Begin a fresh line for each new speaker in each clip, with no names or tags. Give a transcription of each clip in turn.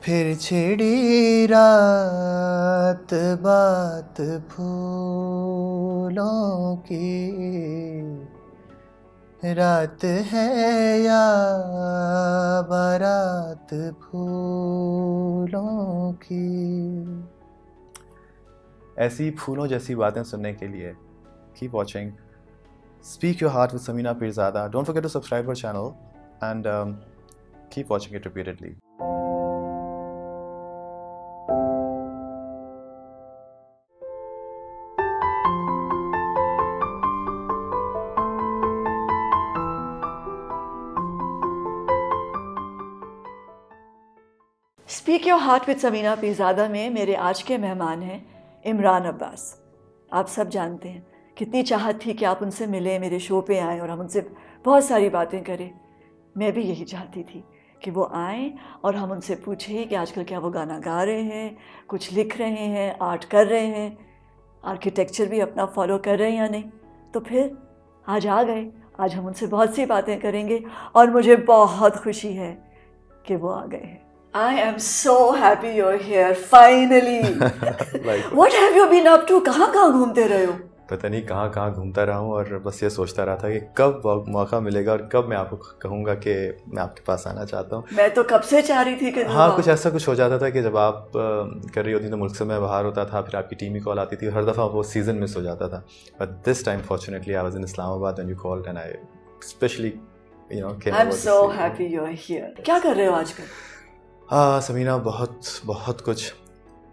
फिर छिड़ी रात बात फूलों की, रात है या बारात फूलों की। ऐसी फूलों जैसी बातें सुनने के लिए keep watching Speak Your Heart with Samina Pirzada. Don't forget to subscribe our channel and keep watching it repeatedly.
Speak your heart with Samina Peerzada में मेरे आज के मेहमान हैं इमरान अब्बास। आप सब जानते हैं कितनी चाहत थी कि आप उनसे मिलें, मेरे शो पे आएँ और हम उनसे बहुत सारी बातें करें। मैं भी यही चाहती थी कि वो आएँ और हम उनसे पूछें कि आजकल क्या वो गाना गा रहे हैं, कुछ लिख रहे हैं, आर्ट कर रहे हैं, आर्किटेक्चर भी अपना फॉलो कर रहे हैं या नहीं। तो फिर आज आ गए, आज हम उनसे बहुत सी बातें करेंगे और मुझे बहुत खुशी है कि वो आ गए हैं। I am so happy you're here finally. What have you been up to? कहाँ घूमते रहे हो?
पता नहीं कहाँ घूमता रहा हूँ और बस ये सोचता रहा था कि कब मौका मिलेगा और कब मैं आपको कहूँगा कि मैं आपके पास आना चाहता हूँ।
मैं तो कब से चाह रही थी कि
हाँ, कुछ ऐसा कुछ हो जाता था कि जब आप कर रही होती तो मुल्क से मैं बाहर होता था, फिर आपकी टीम ही कॉल आती थी, हर दफ़ा वो सीज़न मिस हो जाता था। But this time fortunately I was in Islamabad when you called and I specially
I am so happy you are here. क्या कर रहे हो आजकल?
समीना बहुत कुछ।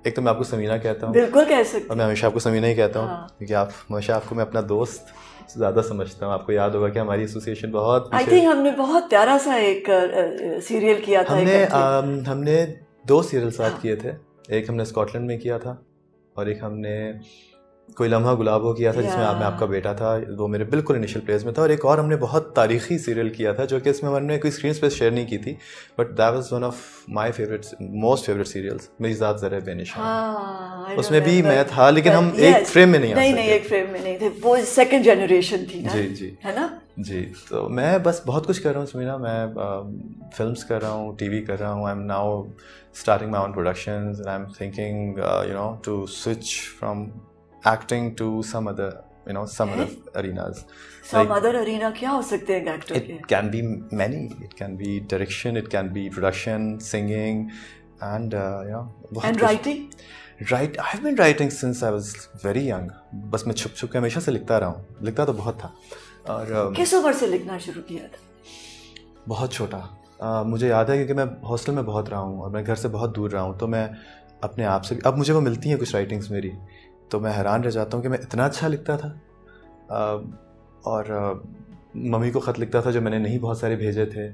एक तो मैं आपको समीना कहता हूँ,
बिल्कुल कह सकते,
और मैं हमेशा आपको समीना ही कहता हूँ।
हाँ।
क्योंकि आप हमेशा आपको मैं अपना दोस्त ज़्यादा समझता हूँ। आपको याद होगा कि हमारी एसोसिएशन बहुत
आई थिंक हमने बहुत प्यारा सा एक सीरियल किया था।
हमने 2 सीरियल साथ किए थे। एक हमने स्कॉटलैंड में किया था और एक हमने कोई लम्हा गुलाबो किया था जिसमें मैं आपका बेटा था। वो मेरे बिल्कुल इनिशियल प्लेस में था। और एक और हमने बहुत तारीखी सीरियल किया था जो कि इसमें हमने कोई स्क्रीन स्पेस शेयर नहीं की थी, but that was one of my most favourite serials. मेरी ज़ात ज़रा बेनिशान, उसमें भी मैं था, लेकिन हम एक फ्रेम में नहीं
एक फ्रेम में नहीं थे। वो सेकंड जनरेशन थी ना।
जी
है ना
जी। तो मैं बस बहुत कुछ कर रहा हूँ समीना। मैं फिल्म्स कर रहा हूँ, टीवी कर रहा हूँ। I am now starting my own productions and I am thinking to switch from acting to some other arenas.
Some other arena क्या हो सकते हैं एक्टर के?
It can be many. It can be direction, it can be production, singing, and
and writing.
I've been writing since I was very young. बस मैं छुप के हमेशा से लिखता रहा हूँ। लिखता तो बहुत था। और
किस उम्र से लिखना शुरू किया था?
बहुत छोटा। मुझे याद है क्योंकि मैं हॉस्टल में बहुत रहा हूँ और मैं घर से बहुत दूर रहा हूँ, तो मैं अपने आप से अब मुझे वो मिलती हैं कुछ राइटिंग्स मेरी, तो मैं हैरान रह जाता हूँ कि मैं इतना अच्छा लिखता था। और मम्मी को ख़त लिखता था जो मैंने नहीं बहुत सारे भेजे थे।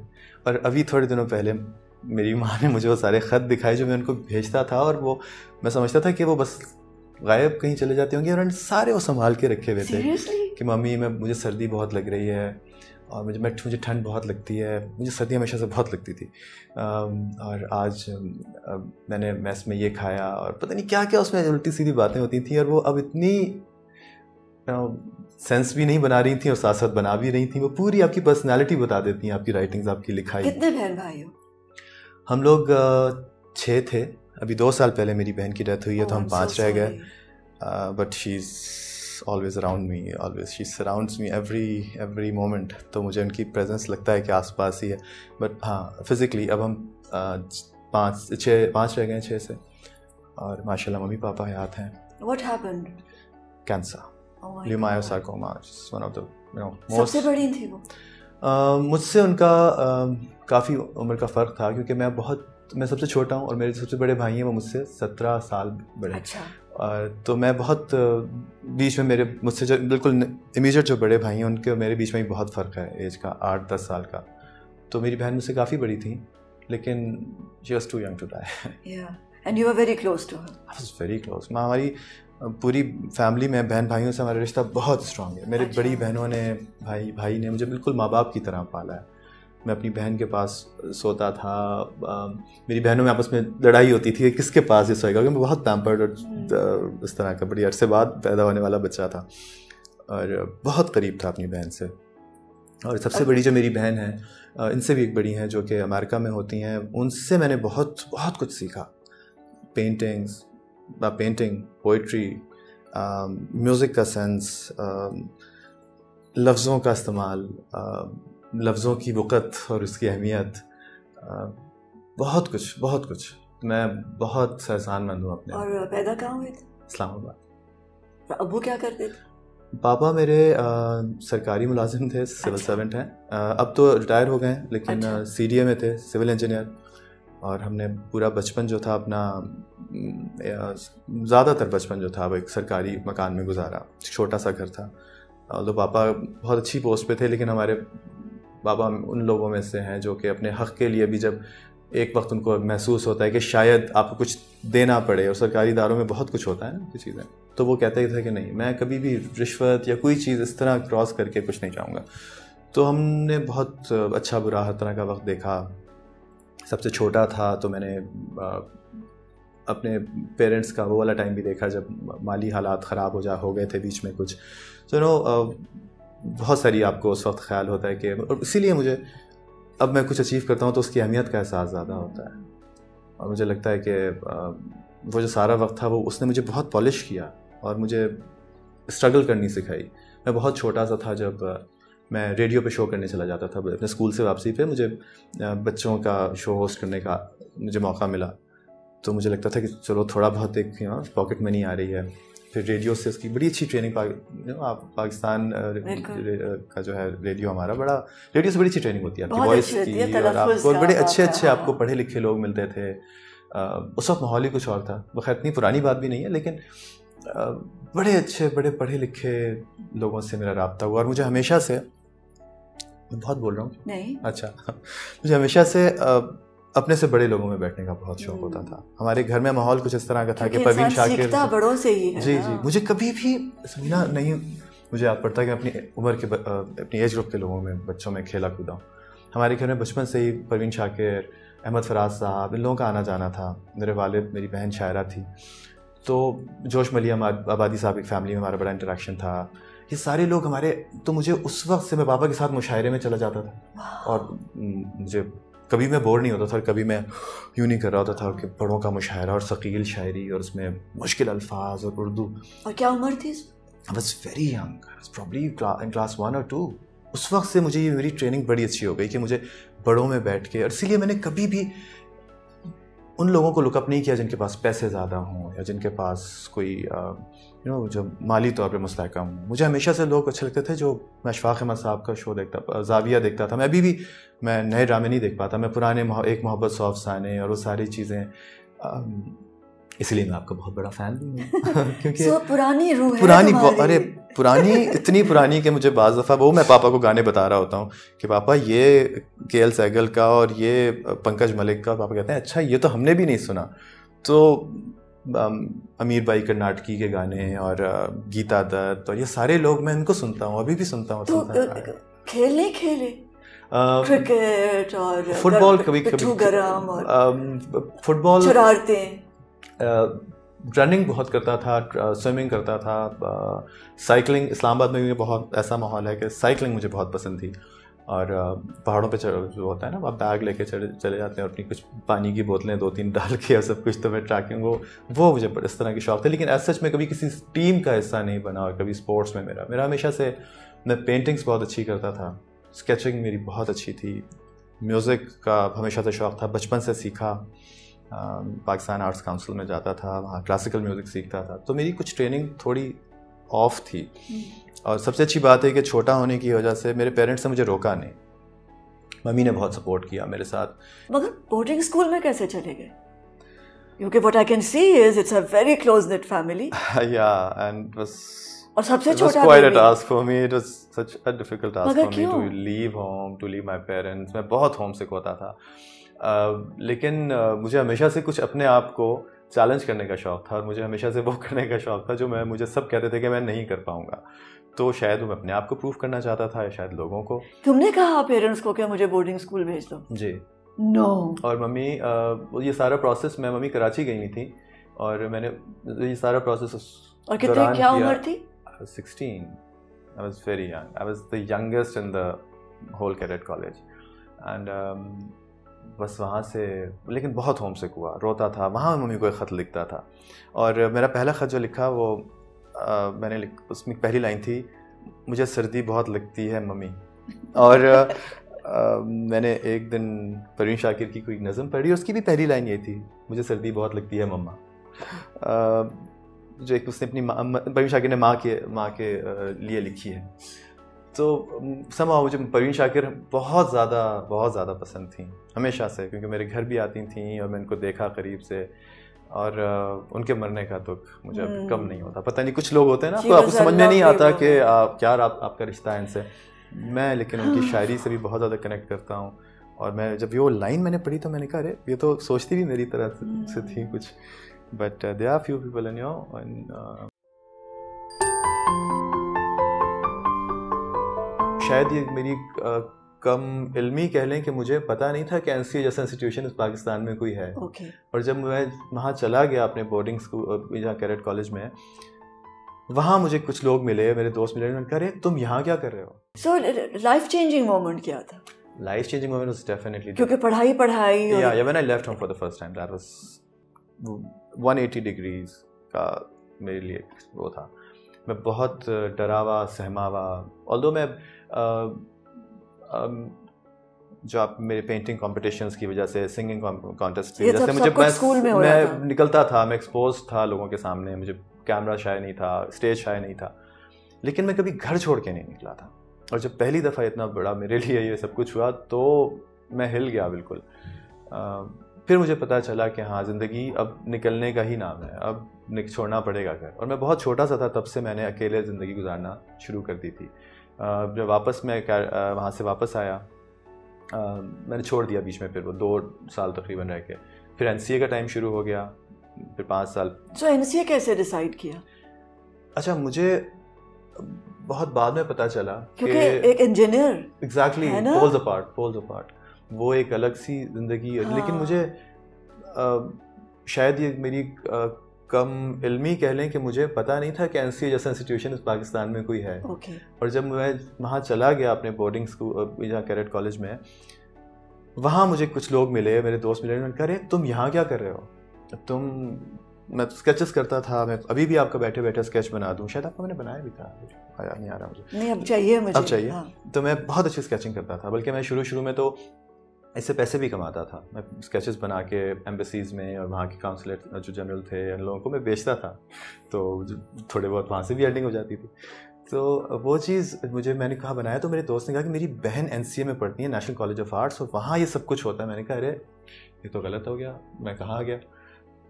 और अभी थोड़े दिनों पहले मेरी माँ ने मुझे वो सारे ख़त दिखाए जो मैं उनको भेजता था, और वो मैं समझता था कि वो बस गायब कहीं चले जाते होंगे, और सारे वो संभाल के रखे हुए थे कि मम्मी मुझे सर्दी बहुत लग रही है और मुझे ठंड बहुत लगती है। मुझे सर्दी हमेशा से बहुत लगती थी। और आज मैंने मेस में ये खाया और पता नहीं क्या क्या उसमें उल्टी सीधी बातें होती थी, और वो अब इतनी सेंस भी नहीं बना रही थी और साथ साथ बना भी रही थी। वो पूरी आपकी पर्सनालिटी बता देती हैं, आपकी राइटिंग्स, आपकी लिखाई।
कितने बहन भाई हो?
हम लोग 6 थे। अभी 2 साल पहले मेरी बहन की डेथ हुई है, तो हम 5 रह गए। But she is always around me, always she surrounds me every moment. तो मुझे उनकी प्रेजेंस लगता है कि आसपास ही है। बट हाँ, फिज़िकली अब हम 5 रह गए 6 से, और माशाल्लाह मम्मी पापा हयात हैं।
What happened?
Cancer, leiomyosarcoma, one of the most।
सबसे बड़ी थी वो?
मुझसे उनका काफ़ी उम्र का फ़र्क था, क्योंकि मैं सबसे छोटा हूँ और मेरे सबसे बड़े भाई हैं वो मुझसे 17 साल बड़े।
अच्छा।
तो मैं बहुत बीच में मुझसे जो बिल्कुल इमीडिएट जो बड़े भाई हैं उनके और मेरे बीच में ही बहुत फ़र्क है एज का, 8-10 साल का। तो मेरी बहन मुझसे काफ़ी बड़ी थी, लेकिन she was too young to die.
Yeah, and you were very close to her.
I was very close. हमारी पूरी फैमिली में बहन भाइयों से हमारा रिश्ता बहुत स्ट्रॉन्ग है। मेरी बड़ी बहनों ने भाई ने मुझे बिल्कुल माँ बाप की तरह पाला है। मैं अपनी बहन के पास सोता था। मेरी बहनों में आपस में लड़ाई होती थी कि किसके पास ये सोएगा, क्योंकि मैं बहुत पैम्पर्ड और इस तरह का बड़ी अरसे बाद पैदा होने वाला बच्चा था और बहुत करीब था अपनी बहन से। और सबसे बड़ी जो मेरी बहन है, इनसे भी एक बड़ी हैं जो कि अमेरिका में होती हैं, उनसे मैंने बहुत बहुत कुछ सीखा। पेंटिंग, पोइट्री, म्यूज़िक का सेंस, लफ्ज़ों का इस्तेमाल, लफ्ज़ों की वक़्त और उसकी अहमियत, बहुत कुछ। मैं बहुत एहसानमंद हूँ अपने।
और पैदा कहाँ हुए थे?
इस्लामाबाद।
अब्बू क्या करते थे?
पापा मेरे सरकारी मुलाजिम थे, सिविल सर्वेंट हैं। अब तो रिटायर हो गए हैं, लेकिन CDA में थे, सिविल इंजीनियर। और हमने पूरा बचपन जो था अपना, ज़्यादातर बचपन जो था वो एक सरकारी मकान में गुजारा। छोटा सा घर था। तो पापा बहुत अच्छी पोस्ट पे थे, लेकिन हमारे पापा उन लोगों में से हैं जो कि अपने हक़ के लिए भी जब एक वक्त उनको महसूस होता है कि शायद आपको कुछ देना पड़े, और सरकारी इदारों में बहुत कुछ होता है ना, कुछ चीज़ें, तो वो कहते थे कि नहीं, मैं कभी भी रिश्वत या कोई चीज़ इस तरह क्रॉस करके कुछ नहीं चाहूँगा। तो हमने बहुत अच्छा बुरा हर तरह का वक्त देखा। सबसे छोटा था तो मैंने अपने पेरेंट्स का वो वाला टाइम भी देखा जब माली हालात ख़राब हो गए थे बीच में कुछ। तो बहुत सारी आपको उस वक्त ख्याल होता है कि, और इसीलिए मुझे अब मैं कुछ अचीव करता हूँ तो उसकी अहमियत का एहसास ज़्यादा होता है। और मुझे लगता है कि वो जो सारा वक्त था वो उसने मुझे बहुत पॉलिश किया और मुझे स्ट्रगल करनी सिखाई। मैं बहुत छोटा सा था जब मैं रेडियो पे शो करने चला जाता था। अपने स्कूल से वापसी पे मुझे बच्चों का शो होस्ट करने का मुझे मौका मिला, तो मुझे लगता था कि चलो थोड़ा बहुत एक पॉकेट मनी आ रही है। फिर रेडियो से उसकी बड़ी अच्छी ट्रेनिंग पाकिस्तान का जो है रेडियो हमारा, बड़ा रेडियो से बड़ी अच्छी ट्रेनिंग होती है आपकी वॉइस की, और आपको बड़े अच्छे आपको पढ़े लिखे लोग मिलते थे। उस वक्त माहौल ही कुछ और था। बखैर इतनी पुरानी बात भी नहीं है, लेकिन बड़े अच्छे बड़े पढ़े लिखे लोगों से मेरा रब्ता हुआ। और मुझे हमेशा से, मैं बहुत बोल रहा हूँ
नहीं,
अच्छा, मुझे हमेशा से अपने से बड़े लोगों में बैठने का बहुत शौक होता था। हमारे घर में माहौल कुछ इस तरह का था कि परवीन शाकिर
बड़ों से ही है।
जी, मुझे कभी भी समझना नहीं, मुझे याद पड़ता है कि अपनी उम्र के अपनी एज ग्रुप के लोगों में, बच्चों में खेला कूदा। हमारे घर में बचपन से ही परवीन शाकिर, अहमद फराज साहब, इन लोगों का आना जाना था। मेरे वालिद, मेरी बहन शायरा थी, तो जोश मलिया आबादी साहब की फैमिली में हमारा बड़ा इंटरेक्शन था। ये सारे लोग हमारे, तो मुझे उस वक्त से मैं पापा के साथ मुशायरे में चला जाता था, और मुझे कभी मैं बोर नहीं होता था, और कभी मैं यूँ नहीं कर रहा होता था कि बड़ों का मुशायरा और सकील शायरी और उसमें मुश्किल अल्फाज और उर्दू।
और क्या उम्र थी?
I was very young, I was probably in class 1 और 2। उस वक्त से मुझे ये मेरी ट्रेनिंग बड़ी अच्छी हो गई कि मुझे बड़ों में बैठ के, और इसीलिए मैंने कभी भी उन लोगों को लुकअप नहीं किया जिनके पास पैसे ज़्यादा हों या जिनके पास कोई जो माली तौर पे मुस्तहकम हों। मुझे हमेशा से लोग अच्छे लगते थे। जो मैं अशफाक अहमद साहब का शो देखता, ज़ाविया देखता था। मैं अभी भी मैं नए ड्रामे नहीं देख पाता, मैं पुराने एक मोहब्बत सौ अफसाने और वो सारी चीज़ें, इसलिए मैं आपका बहुत बड़ा फ़ैन भी हूँ क्योंकि
पुरानी रूह है
अरे पुरानी, इतनी पुरानी कि मुझे बाज़ दफ़ा वो मैं पापा को गाने बता रहा होता हूँ कि पापा ये KL सहगल का और ये पंकज मलिक का। पापा कहते हैं अच्छा ये तो हमने भी नहीं सुना। तो अमीर भाई कर्नाटकी के गाने और गीता दत्त और ये सारे लोग मैं इनको सुनता हूँ, अभी भी सुनता हूँ।
तो खेल नहीं खेले? क्रिकेट और
फुटबॉल कभी
गरम और
फुटबॉल,
शरारतें,
रनिंग बहुत करता था, स्विमिंग करता था, साइकिलिंग। इस्लामाबाद में भी बहुत ऐसा माहौल है कि साइकिलिंग मुझे बहुत पसंद थी। और पहाड़ों पे जो होता है ना, आप बैग लेके चले जाते हैं, अपनी कुछ पानी की बोतलें 2-3 डाल के और सब कुछ, तो मैं ट्रैकिंग वो मुझे इस तरह के शौक थे। लेकिन एज सच मैं कभी किसी टीम का हिस्सा नहीं बना। और कभी स्पोर्ट्स में मेरा हमेशा से, मैं पेंटिंग्स बहुत अच्छी करता था, स्केचिंग मेरी बहुत अच्छी थी, म्यूज़िक का हमेशा से शौक़ था, बचपन से सीखा। पाकिस्तान आर्ट्स काउंसिल में जाता था, वहाँ क्लासिकल म्यूज़िक सीखता था। तो मेरी कुछ ट्रेनिंग थोड़ी ऑफ थी। और सबसे अच्छी बात है कि छोटा होने की वजह से मेरे पेरेंट्स ने मुझे रोका नहीं। मम्मी ने बहुत सपोर्ट किया मेरे साथ।
मगर बोर्डिंग स्कूल में कैसे चले गए? क्योंकि what I can see is it's a very close knit family.
Yeah, and it was,
और सबसे
it was
छोटा
quite a task for me. It was such a difficult task
मगर
for me
क्यों?
to leave home, to leave my parents. मैं बहुत homesick होता था। लेकिन मुझे हमेशा से कुछ अपने आप को चैलेंज करने का शौक़ था, और मुझे हमेशा से वो करने का शौक़ था जो मुझे सब कहते थे कि मैं नहीं कर पाऊँगा। तो शायद मैं अपने आप को प्रूव करना चाहता था, या शायद लोगों को।
तुमने कहा पेरेंट्स को कि मुझे बोर्डिंग स्कूल भेज दो?
जी।
नो।
और मम्मी, ये सारा प्रोसेस, मम्मी कराची गई हुई थी और मैंने ये सारा प्रोसेस
और कितने क्या उम्र थी?
16. I was very young. I was the youngest in the whole cadet college and बस वहाँ से, लेकिन बहुत होम सिक हुआ, रोता था। वहाँ मम्मी को एक ख़त लिखता था और मेरा पहला ख़त जो लिखा वो उसमें पहली लाइन थी, मुझे सर्दी बहुत लगती है मम्मी। और मैंने एक दिन परवीन शाकिर की कोई नज़म पढ़ी, उसकी भी पहली लाइन ये थी, मुझे सर्दी बहुत लगती है मम्मा। जो एक उसने अपनी परवीन शाकिर ने माँ के लिए लिखी है। तो समा मुझे परवीन शाकिर बहुत ज़्यादा पसंद थी हमेशा से, क्योंकि मेरे घर भी आती थी और मैं उनको देखा करीब से, और उनके मरने का दुख मुझे अब कम नहीं होता। पता नहीं, कुछ लोग होते हैं ना, तो आपको समझ में नहीं आता कि क्या आपका रिश्ता है इनसे। मैं लेकिन उनकी शायरी से भी बहुत ज़्यादा कनेक्ट करता हूँ। और मैं जब वो लाइन मैंने पढ़ी तो मैंने कहा अरे ये तो सोचती भी मेरी तरह से थी कुछ। But there are few people in शायद ये मेरी कम इल्मी कह लें कि मुझे पता नहीं था कि एनसीए जैसा इंस्टीट्यूशन इस पाकिस्तान में कोई है। और जब मैं वहाँ चला गया अपने बोर्डिंग स्कूल जहाँ कैडेट कॉलेज में, वहाँ मुझे कुछ लोग मिले, मेरे दोस्त मिले, उन्होंने कहा अरे तुम यहाँ क्या कर रहे हो।
सो लाइफ चेंजिंग मोमेंट क्या था?
Life changing moment was definitely,
क्योंकि पढ़ाई
या when I left home for the first time that was 180 degrees का मेरे लिए वो था। मैं बहुत डरावा सहमावा, ऑल्दो मैं जो आप मेरे पेंटिंग कॉम्पिटिशन्स की वजह से, सिंगिंग कॉन्टेस्ट की वजह से मैं निकलता था, मैं एक्सपोज था लोगों के सामने, मुझे कैमरा शायद नहीं था, स्टेज शायद नहीं था, लेकिन मैं कभी घर छोड़ के नहीं निकला था। और जब पहली दफ़ा इतना बड़ा मेरे लिए ये सब कुछ हुआ तो मैं हिल गया बिल्कुल। फिर मुझे पता चला कि हाँ, ज़िंदगी अब निकलने का ही नाम है, अब छोड़ना पड़ेगा घर। और मैं बहुत छोटा सा था तब से मैंने अकेले ज़िंदगी गुजारना शुरू कर दी थी। जब वापस मैं वहाँ से वापस आया, मैंने छोड़ दिया बीच में, फिर वो 2 साल तकरीबन रह के, फिर एनसीए का टाइम शुरू हो गया, फिर 5 साल।
तो एनसीए कैसे डिसाइड किया?
अच्छा, मुझे बहुत बाद में पता चला
क्योंकि एक इंजीनियर
एग्जैक्टली पोल्स अपार्ट वो एक अलग सी जिंदगी है। लेकिन मुझे शायद ये मेरी कम इल्मी कह लें कि मुझे पता नहीं था कि एनसीए जैसा इंस्टीट्यूशन इस पाकिस्तान में कोई है। और जब मैं वहाँ चला गया अपने बोर्डिंग स्कूल जहाँ कैडेट कॉलेज में, वहाँ मुझे कुछ लोग मिले, मेरे दोस्त मिले, उन्होंने कहा अरे तुम यहाँ क्या कर रहे हो। मैं स्केचेस करता था, मैं अभी भी आपका बैठे बैठे स्केच बना दूं, शायद आपको मैंने बनाया भी था, याद नहीं आ रहा मुझे।
नहीं, अब चाहिए मुझे,
अब चाहिए। हाँ। तो मैं बहुत अच्छी स्केचिंग करता था, बल्कि मैं शुरू में तो इससे पैसे भी कमाता था। मैं स्केचेस बना के एम्बेसीज़ में और वहाँ के काउंसलर जो जनरल थे उन लोगों को मैं बेचता था, तो थोड़े बहुत वहाँ से भी अर्निंग हो जाती थी। तो वो चीज़ मैंने कहा बनाया, तो मेरे दोस्त ने कहा कि मेरी बहन एनसीए में पढ़ती है, नेशनल कॉलेज ऑफ आर्ट्स, और वहाँ ये सब कुछ होता है। मैंने कहा अरे ये तो गलत हो गया, मैं कहाँ आ गया।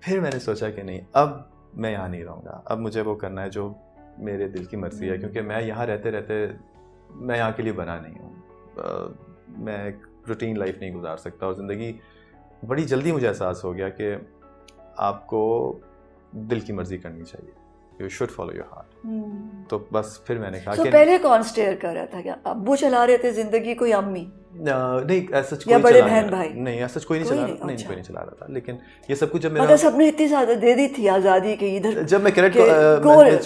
फिर मैंने सोचा कि नहीं, अब मैं यहाँ नहीं रहूँगा, अब मुझे वो करना है जो मेरे दिल की मर्ज़ी है, क्योंकि मैं यहाँ रहते मैं यहाँ के लिए बना नहीं हूँ। मैं एक रूटीन लाइफ नहीं गुजार सकता, और ज़िंदगी बड़ी जल्दी मुझे एहसास हो गया कि आपको दिल की मर्ज़ी करनी चाहिए, you should follow your heart. तो बस फिर मैंने कहा कि
पहले कौन स्टेयर कर रहा था? क्या अब्बू चला रहे थे ज़िंदगी, कोई अम्मी?
नहीं, ऐसा
या बड़े बहन भाई?
नहीं, ऐसा कोई नहीं चला, नहीं कोई नहीं चला रहा था। लेकिन ये सब कुछ जब
मेरा सबने इतनी ज़्यादा दे दी थी आज़ादी की, इधर
जब मैं कैडेट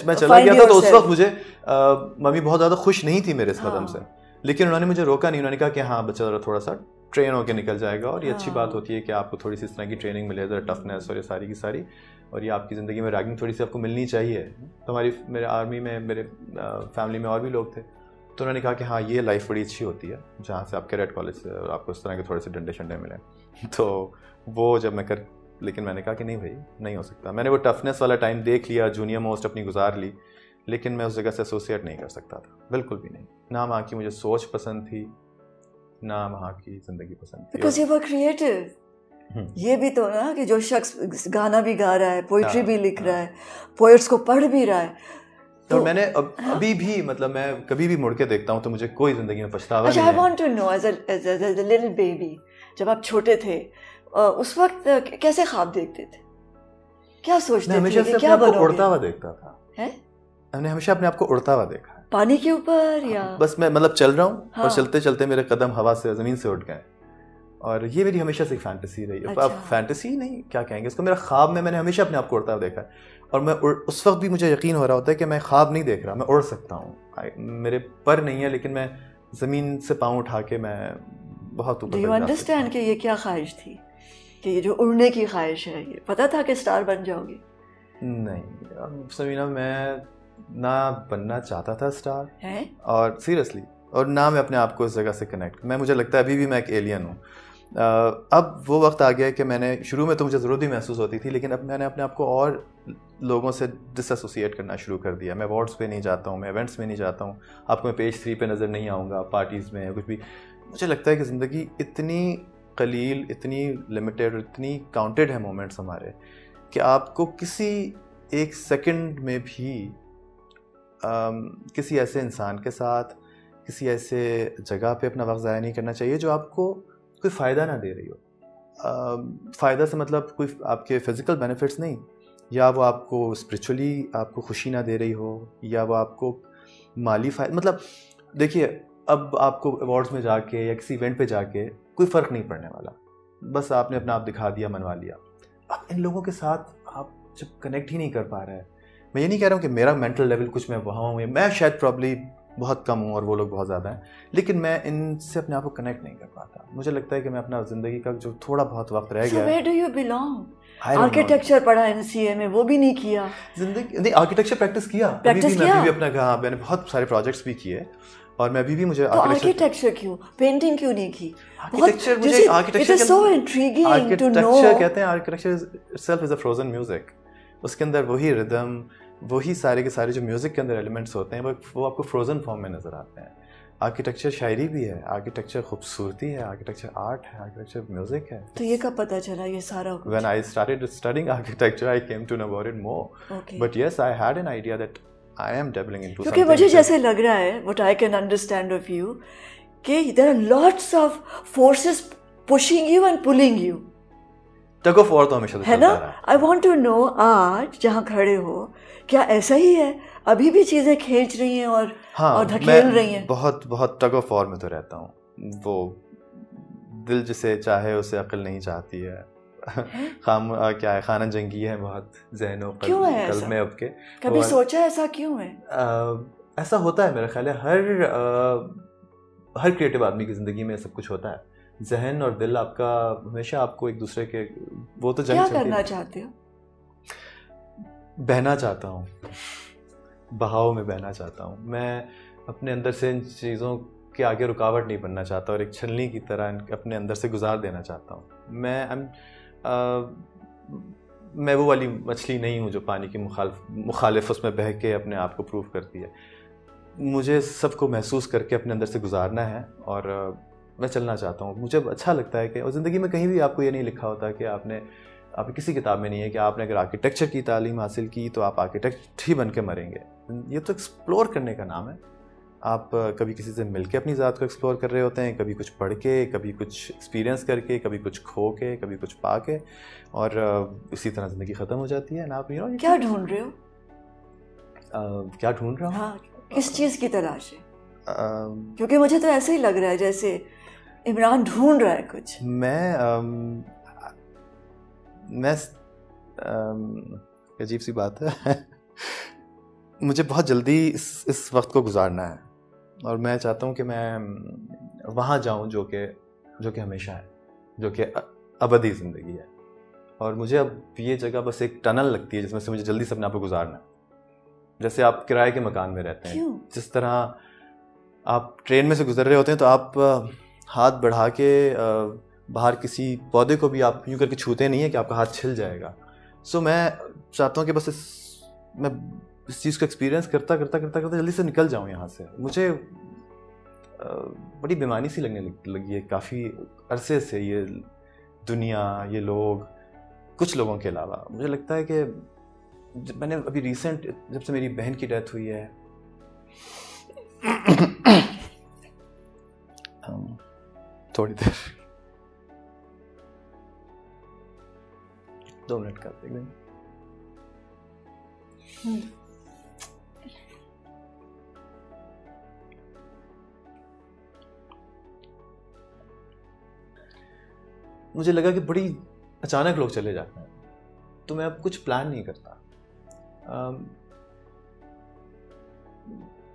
मैं चला गया था तो उस वक्त मुझे मम्मी बहुत ज़्यादा खुश नहीं थी मेरे इस कदम से, लेकिन उन्होंने मुझे रोका नहीं। उन्होंने कहा कि हाँ बच्चा थोड़ा सा ट्रेन होकर निकल जाएगा, और ये अच्छी बात होती है कि आपको थोड़ी सी इस तरह की ट्रेनिंग मिले, ज़रा टफनेस और ये सारी की सारी, और ये आपकी ज़िंदगी में रैगिंग थोड़ी सी आपको मिलनी चाहिए। तो मेरे आर्मी में, मेरे फैमिली में और भी लोग थे, तो उन्होंने कहा कि हाँ ये लाइफ बड़ी अच्छी होती है जहाँ से आप कैडेट कॉलेज से और आपको इस तरह के थोड़े से डंडे शंडे मिले। तो वो जब लेकिन मैंने कहा कि नहीं भाई, नहीं हो सकता। मैंने वो टफनेस वाला टाइम देख लिया, जूनियर मोस्ट अपनी गुजार ली, लेकिन मैं उस जगह से एसोसिएट नहीं कर सकता था, बिल्कुल भी नहीं। ना वहाँ की मुझे सोच पसंद थी, ना वहाँ की ज़िंदगी पसंद थी।
Because you were creative. ये भी तो ना कि जो शख्स गाना भी गा रहा है, पोइट्री भी लिख रहा है, पोएट्स को पढ़ भी रहा है,
तो मैंने अभी भी, मतलब मैं कभी भी मुड़ के देखता हूँ तो मुझे कोई ज़िंदगी में पछतावा नहीं है।
I want to know, as a little baby, जब आप छोटे थे उस वक्त कैसे ख्वाब देखते थे, क्या सोचते थे?
हमेशा से क्या बनोगे? उड़ता हुआ देखता था।
हैं?
मैंने हमेशा अपने आप को उड़ता हुआ देखा है।
पानी के ऊपर या
बस मैं मतलब चल रहा हूँ, और चलते चलते मेरे कदम हवा से, ज़मीन से उठ गए, और ये मेरी हमेशा से एक फैंटेसी रही है। अब फैंटेसी नहीं, क्या कहेंगे इसको, मेरा ख्वाब में मैंने हमेशा अपने आप को उड़ता हुआ देखा है। और मैं उस वक्त भी मुझे यकीन हो रहा होता है कि मैं ख्वाब नहीं देख रहा, मैं उड़ सकता हूँ। मेरे पर नहीं है, लेकिन मैं ज़मीन से पाँव उठा के मैं बहुत ऊपर
डू यू अंडरस्टैंड कि ये क्या ख्वाहिश थी, कि ये जो उड़ने की ख्वाहिश है, ये पता था कि स्टार बन जाओगे?
नहीं समीना, मैं ना बनना चाहता था स्टार
है?
और सीरियसली, और ना मैं अपने आप को इस जगह से कनेक्ट, मुझे लगता है अभी भी मैं एक एलियन हूँ। अब वो वक्त आ गया है कि मैंने, शुरू में तो मुझे ज़रूरत भी महसूस होती थी, लेकिन अब मैंने अपने आप को और लोगों से डिसएसोसिएट करना शुरू कर दिया। मैं अवार्ड्स पे नहीं जाता हूँ, मैं इवेंट्स में नहीं जाता हूँ, आपको मैं पेज 3 पे नज़र नहीं आऊँगा, पार्टीज़ में या कुछ भी। मुझे लगता है कि ज़िंदगी इतनी कलील, इतनी लिमिटेड और इतनी काउंटेड है मोमेंट्स हमारे, कि आपको किसी एक सेकंड में भी किसी ऐसे इंसान के साथ, किसी ऐसे जगह पे अपना वक्त ज़ाया नहीं करना चाहिए जो आपको कोई फ़ायदा ना दे रही हो। फ़ायदा से मतलब कोई आपके फ़िज़िकल बेनिफिट्स नहीं, या वो आपको स्पिरिचुअली आपको खुशी ना दे रही हो, या वो आपको माली फ़ायदा, मतलब देखिए, अब आपको अवार्ड्स में जाके या किसी इवेंट पे जाके कोई फ़र्क नहीं पड़ने वाला, बस आपने अपना आप दिखा दिया, मनवा लिया। अब इन लोगों के साथ आप जब कनेक्ट ही नहीं कर पा रहे हैं, मैं ये नहीं कह रहा हूँ कि मेरा मेंटल लेवल कुछ मैं वहाँ हूँ, मैं शायद प्रॉब्ली बहुत कम हूँ और वो लोग बहुत ज़्यादा हैं, लेकिन मैं इनसे अपने आप को कनेक्ट नहीं कर पाता। मुझे लगता है कि मैं अपना ज़िंदगी का जो थोड़ा बहुत वक्त रह गया है।
Where do you belong? Architecture पढ़ा एमसीए में, वो भी नहीं किया।
जिंदगी नहीं, आर्किटेक्चर प्रैक्टिस किया, मैं भी अपना मैंने बहुत सारे प्रोजेक्ट्स भी किए, और मैं अभी भी मुझे
तो आर्किटेक्चर क्यों, पेंटिंग क्यों नहीं की?
आर्किटेक्चर, मुझे architecture
it is so intriguing to know.
Architecture कहते हैं, architecture itself is a frozen music. उसके अंदर वही रिदम, वही सारे के सारे जो म्यूजिक के अंदर एलिमेंट्स होते हैं, वो आपको फ्रोजन फॉर्म में नजर आते हैं। आर्किटेक्चर शायरी भी है, आर्किटेक्चर खूबसूरती है, आर्किटेक्चर आर्ट है, आर्किटेक्चर म्यूजिक है।
तो ये कब पता चला ये सारा कुछ?
When I started studying architecture, I came to know about it more.
Okay.
But yes, I had an idea that I am dabbling into something.
क्योंकि मुझे जैसे लग रहा है, what I can understand of you, कि there are lots of forces pushing you and pulling you.
Tug of war तो हमेशा
है ना? I want to know, आज जहाँ खड़े हो, क्या ऐसा ही है? अभी भी चीजें खींच रही हैं और धकेल रही हैं?
बहुत बहुत टग ऑफ वॉर में तो रहता हूँ। वो दिल जिसे चाहे उसे अक्ल नहीं चाहती है। क्या है, खाना जंगी है बहुत ज़हनों कल्ब में अब के।
कभी सोचा ऐसा क्यों है?
ऐसा होता है, मेरा ख्याल है हर क्रिएटिव आदमी की ज़िंदगी में सब कुछ होता है। जहन और दिल आपका हमेशा आपको एक दूसरे के, वो तो
क्या करना चाहते हो?
बहना चाहता हूँ, बहाव में बहना चाहता हूँ। मैं अपने अंदर से इन चीज़ों के आगे रुकावट नहीं बनना चाहता, और एक छलनी की तरह अपने अंदर से गुजार देना चाहता हूँ। मैं वो वाली मछली नहीं हूँ जो पानी की मुखालिफ उसमें बह के अपने आप को प्रूव करती है। मुझे सबको महसूस करके अपने अंदर से गुजारना है, और मैं चलना चाहता हूँ। मुझे अच्छा लगता है कि, और ज़िंदगी में कहीं भी आपको ये नहीं लिखा होता कि आपने किसी किताब में नहीं है कि आपने अगर आर्किटेक्चर की तालीम हासिल की तो आप आर्किटेक्ट ही बन के मरेंगे। ये तो एक्सप्लोर करने का नाम है। आप कभी किसी से मिल के अपनी ज़ात को एक्सप्लोर कर रहे होते हैं, कभी कुछ पढ़ के, कभी कुछ एक्सपीरियंस करके, कभी कुछ खो के, कभी कुछ पा के, और इसी तरह ज़िंदगी ख़त्म हो जाती है। ना आप
क्या ढूंढ रहे हो?
क्या ढूंढ रहा हूँ?
हाँ, किस चीज़ की तलाश है? क्योंकि मुझे तो ऐसे ही लग रहा है जैसे इमरान ढूंढ रहा है कुछ।
मैं अजीब सी बात है मुझे बहुत जल्दी इस वक्त को गुजारना है, और मैं चाहता हूँ कि मैं वहाँ जाऊँ जो कि हमेशा है, जो कि अबदी ज़िंदगी है। और मुझे अब ये जगह बस एक टनल लगती है जिसमें से मुझे जल्दी से अपने आप को गुजारना है। जैसे आप किराए के मकान में रहते हैं, जिस तरह आप ट्रेन में से गुजर रहे होते हैं तो आप हाथ बढ़ा के बाहर किसी पौधे को भी आप यूँ करके छूते नहीं है कि आपका हाथ छिल जाएगा। सो मैं चाहता हूँ कि बस मैं इस चीज़ को एक्सपीरियंस करता जल्दी से निकल जाऊँ यहाँ से। मुझे बड़ी बेमानी सी लगने लगी है काफ़ी अरसे से, ये दुनिया, ये लोग, कुछ लोगों के अलावा। मुझे लगता है कि मैंने अभी रिसेंट, जब से मेरी बहन की डेथ हुई है थोड़ी देर 2 मिनट का देख लेंगे। मुझे लगा कि बड़ी अचानक लोग चले जाते हैं, तो मैं अब कुछ प्लान नहीं करता।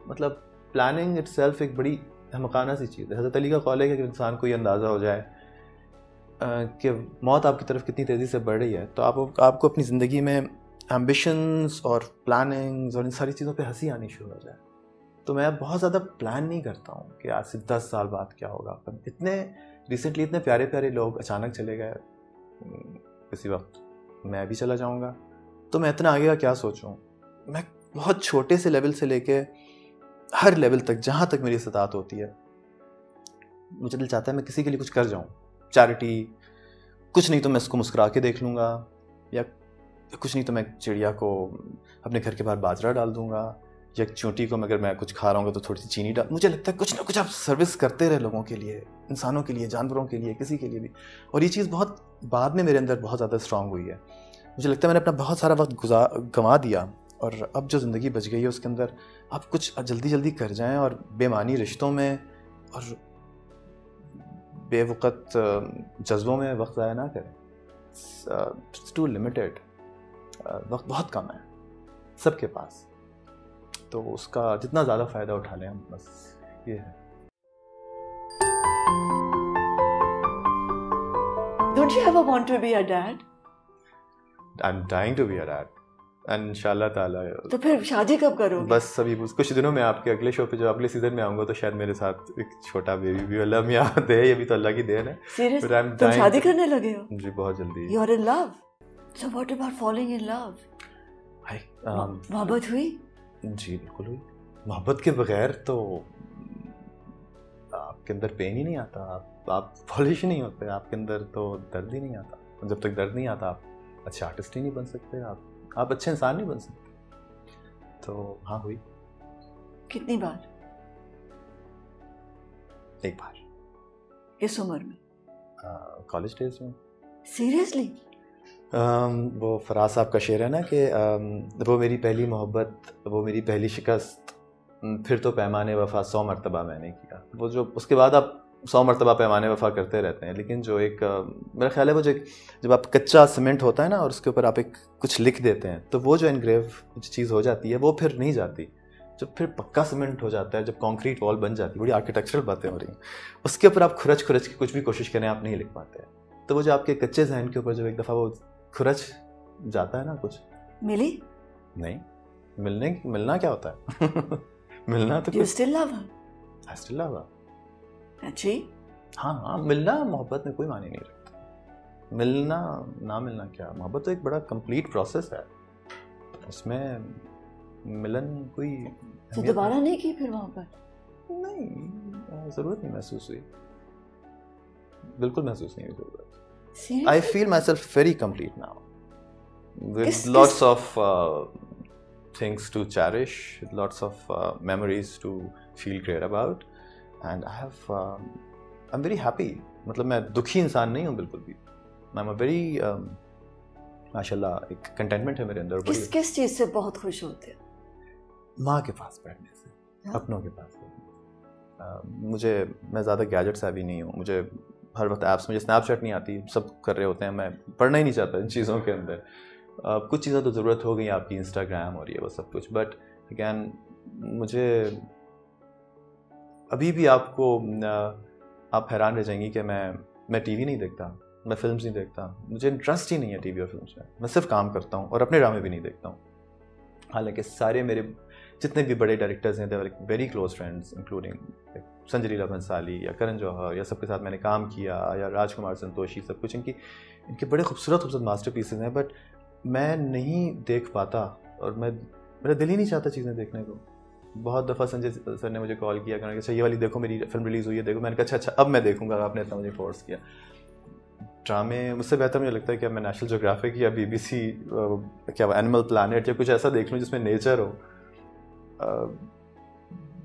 मतलब प्लानिंग इटसेल्फ एक बड़ी हमकाना सी चीज़ है। हज़रत अली का कौल है कि इंसान को ये अंदाज़ा हो जाए कि मौत आपकी तरफ कितनी तेज़ी से बढ़ रही है, तो आपको अपनी ज़िंदगी में एम्बिशंस और प्लानिंग्स और इन सारी चीज़ों पे हंसी आनी शुरू हो जाए। तो मैं बहुत ज़्यादा प्लान नहीं करता हूँ कि आज से 10 साल बाद क्या होगा। पर इतने रिसेंटली इतने प्यारे प्यारे लोग अचानक चले गए, किसी वक्त मैं भी चला जाऊँगा, तो मैं इतना आगे का क्या सोचूं। मैं बहुत छोटे से लेवल से लेके हर लेवल तक, जहाँ तक मेरी इस्तात होती है, मुझे दिल चाहता है मैं किसी के लिए कुछ कर जाऊँ। चैरिटी, कुछ नहीं तो मैं इसको मुस्कुरा के देख लूँगा, या कुछ नहीं तो मैं चिड़िया को अपने घर के बाहर बाजरा डाल दूँगा, या चूंटी को अगर मैं कुछ खा रहा हूँ तो थोड़ी सी चीनी डाल। मुझे लगता है कुछ ना कुछ आप सर्विस करते रहे लोगों के लिए, इंसानों के लिए, जानवरों के लिए, किसी के लिए भी। और ये चीज़ बहुत बाद में मेरे अंदर बहुत ज़्यादा स्ट्रांग हुई है। मुझे लगता है मैंने अपना बहुत सारा वक्त गंवा दिया, और अब जो ज़िंदगी बच गई है उसके अंदर आप कुछ जल्दी जल्दी कर जाएं और बेमानी रिश्तों में और बेवक़्त जज्बों में वक्त ज़ाया ना करें। इट्स टू लिमिटेड, वक्त बहुत कम है सबके पास, तो उसका जितना ज़्यादा फ़ायदा उठा लें हम, बस ये है।
Don't you ever want to be a dad?
I'm dying to be a dad. And इंशाल्लाह ताला।
तो फिर शादी कब करोगे?
बस अभी कुछ दिनों में आपके अगले शो पे, जो अगले सीजन में आऊँगा, तो शायद मेरे साथ एक छोटा बेबी भी अल्लाह मियाँ दे, ये भी तो अल्लाह की देन है।
Serious? तुम शादी करने लगे हो?
जी बहुत जल्दी।
You are in love? So what about falling in love? मोहब्बत हुई?
जी बिल्कुल हुई। मोहब्बत के बगैर तो आपके अंदर पेन ही नहीं आता, आप पॉलिश नहीं होते, आपके अंदर तो दर्द ही नहीं आता। जब तक दर्द नहीं आता आप अच्छे आर्टिस्ट ही नहीं बन सकते, आप अच्छे इंसान नहीं बन सकते। तो हाँ हुई।
कितनी बार?
एक बार।
किस उम्र में?
कॉलेज डेज में।
सीरियसली?
वो फराज साहब का शेर है ना कि वो मेरी पहली मोहब्बत, वो मेरी पहली शिकस्त, फिर तो पैमाने वफ़ा 100 मरतबा मैंने किया। वो जो उसके बाद आप 100 मरतबा पैमाने वफ़ा करते रहते हैं, लेकिन जो एक मेरा ख्याल है वो जो जब आप कच्चा सीमेंट होता है ना और उसके ऊपर आप एक कुछ लिख देते हैं, तो वो जो एनग्रेव चीज़ हो जाती है वो फिर नहीं जाती। जब फिर पक्का सीमेंट हो जाता है, जब कंक्रीट वॉल बन जाती है, बड़ी आर्किटेक्चरल बातें हो रही हैं, उसके ऊपर आप खुरच के कुछ भी कोशिश करें आप नहीं लिख पाते। तो वो जो आपके कच्चे जहन के ऊपर जब एक दफ़ा वो खुरच जाता है ना, कुछ
मिली
नहीं, मिलना क्या होता है मिलना तो
You still love her?
I still love her.
अच्छी?
हाँ, मिलना मोहब्बत में कोई मायने नहीं रखता। मिलना ना मिलना क्या, मोहब्बत तो एक बड़ा कंप्लीट प्रोसेस है, उसमें मिलन कोई
तो दोबारा नहीं की फिर मोहब्बत?
नहीं, ज़रूरत नहीं महसूस हुई, बिल्कुल महसूस नहीं हुई ज़रूरत। I feel myself very complete now, with lots of things to cherish, lots of memories to feel great about, and I'm very happy. मतलब मैं दुखी इंसान नहीं हूँ बिल्कुल भी। I'm a very माशाल्लाह एक contentment है मेरे अंदर।
किस चीज़ से बहुत खुश होते हो?
माँ के पास बैठने से, अपनों के पास बैठने से। मैं ज़्यादा गैजेट्स हैवी नहीं हूँ, मुझे हर वक्त ऐप्स, मुझे स्नैपचैट नहीं आती, सब कर रहे होते हैं, मैं पढ़ना ही नहीं चाहता इन चीज़ों के अंदर। कुछ चीज़ें तो ज़रूरत हो गई आपकी, इंस्टाग्राम और ये वो सब कुछ, बट अगैन मुझे अभी भी आप हैरान रह जाएंगी कि मैं टीवी नहीं देखता, मैं फिल्म्स नहीं देखता, मुझे इंटरेस्ट ही नहीं है टीवी और फिल्म्स में। मैं सिर्फ काम करता हूँ और अपने ड्रामे भी नहीं देखता हूँ। हालांकि सारे मेरे जितने भी बड़े डायरेक्टर्स हैं, they are very close friends, including Sanjay Leela Bhansali या करण जौहर, या सबके साथ मैंने काम किया, या राजकुमार संतोषी, सब कुछ इनके बड़े खूबसूरत मास्टरपीसेस हैं, बट मैं नहीं देख पाता, और मेरा दिल ही नहीं चाहता चीज़ें देखने को। बहुत दफ़ा संजय सर ने मुझे कॉल किया, कहना अच्छा ये वाली देखो, मेरी फिल्म रिलीज़ हुई है, देखो। मैंने कहा अच्छा अब मैं देखूँगा, आपने इतना मुझे फोर्स किया। ड्रामे मुझसे बेहतर मुझे लगता है कि मैं नेशनल ज्योग्राफिक या BBC क्या एनिमल प्लानट या कुछ ऐसा देख लूँ जिसमें नेचर हो।